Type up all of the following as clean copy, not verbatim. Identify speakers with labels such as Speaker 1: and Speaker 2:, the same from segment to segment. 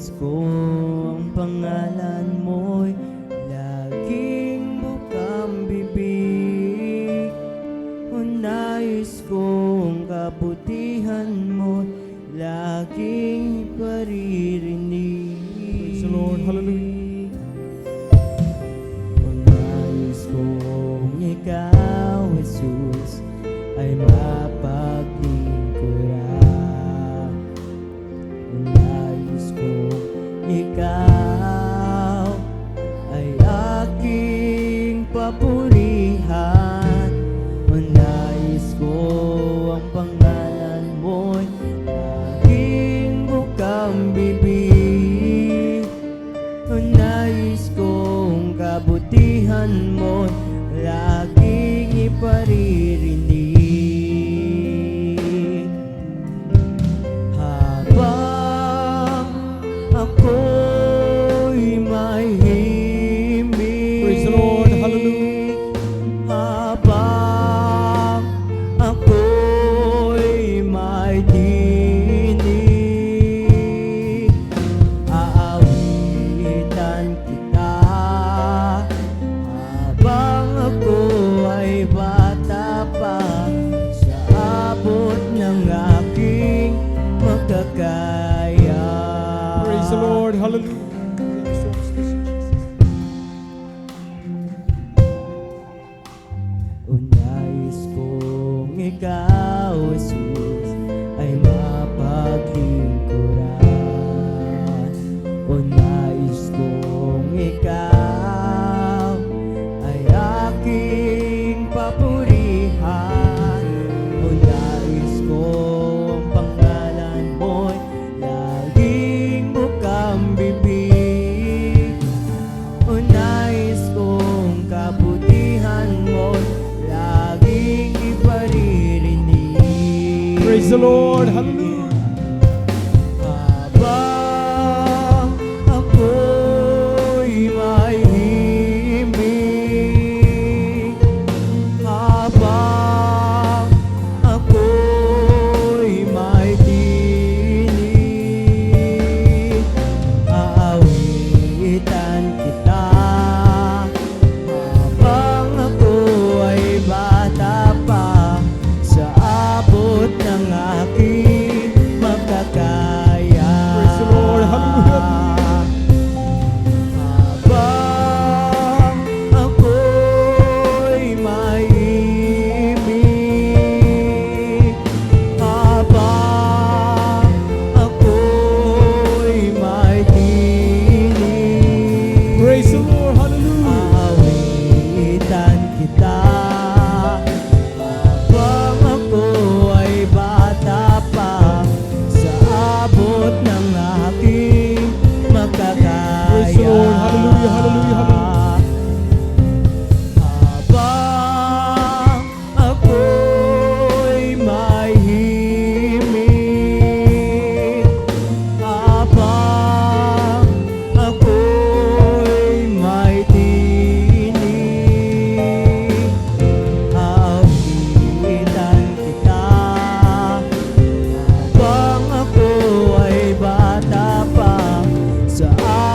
Speaker 1: nais ko ang pangalan mo'y laging bukang bibig. O nais ko ang kabutihan mo'y laging paririnig.
Speaker 2: Praise the Lord. Hallelujah.
Speaker 1: O nais kong ikaw, Jesus, ay mapaglingkuran. O nais kong ikaw ay aking papurihan. O nais ko ang pangalan mo'y laging bukang bibig. O nais kong kabutihan mo'y laging iparirinig. Habang ako'y may himig,
Speaker 2: Praise the Lord. Hallelujah.
Speaker 1: habang ako'y may dinig, aawitan kita. Habang ako ay bata pa, sa abot ng aking magkakaya.
Speaker 2: Praise the Lord. Hallelujah.
Speaker 1: O nais kong ikaw, Jesus, ay mapaglingkuran. O nais kong ikaw ay aking papurihan. O nais kong pangalan mo'y laging bukang bibig. O nais kong kabutihan mo'y laging iparirinig.
Speaker 2: Praise the Lord. Hallelujah.
Speaker 1: Habang ako'y may himig, habang ako'y may dinig, aawitan kita. Habang ako ay bata pa, sa abot ng aking magkakaya.
Speaker 2: Praise the Lord. Hallelujah.
Speaker 1: Habang ako'y may ibig, habang ako'y may dinig,
Speaker 2: Praise the Lord. Hallelujah.
Speaker 1: aawitan kita. Habang ako ay bata pa, sa abot ng aking magkakaya.
Speaker 2: Praise the Lord. Hallelujah. Hallelujah. Hallelujah.
Speaker 1: Habang ako'y may himig, habang ako'y may dinig, aawitan kita. Habang ako ay bata pa, sa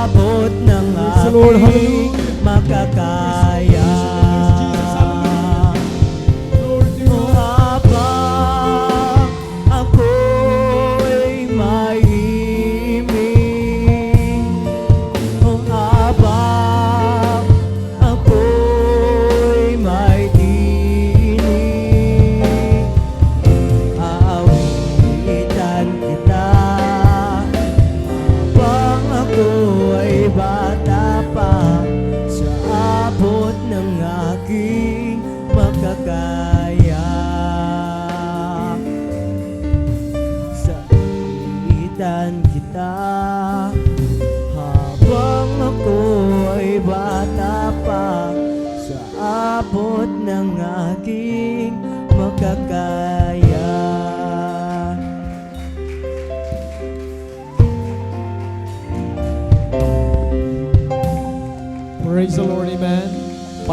Speaker 1: abot ng
Speaker 2: Praise the Lord.
Speaker 1: aking
Speaker 2: Hallelujah.
Speaker 1: makakaya.
Speaker 2: Glory to
Speaker 1: O
Speaker 2: God.
Speaker 1: habang ako'y may himig, o habang ako'y may dinig, aawitan kita. Habang ako ay bata pa, sa abot ng aking makakaya. Sa itan kita. Habang ako ay bata pa, sa abot ng aking makakaya.
Speaker 2: Praise the Lord. Amen.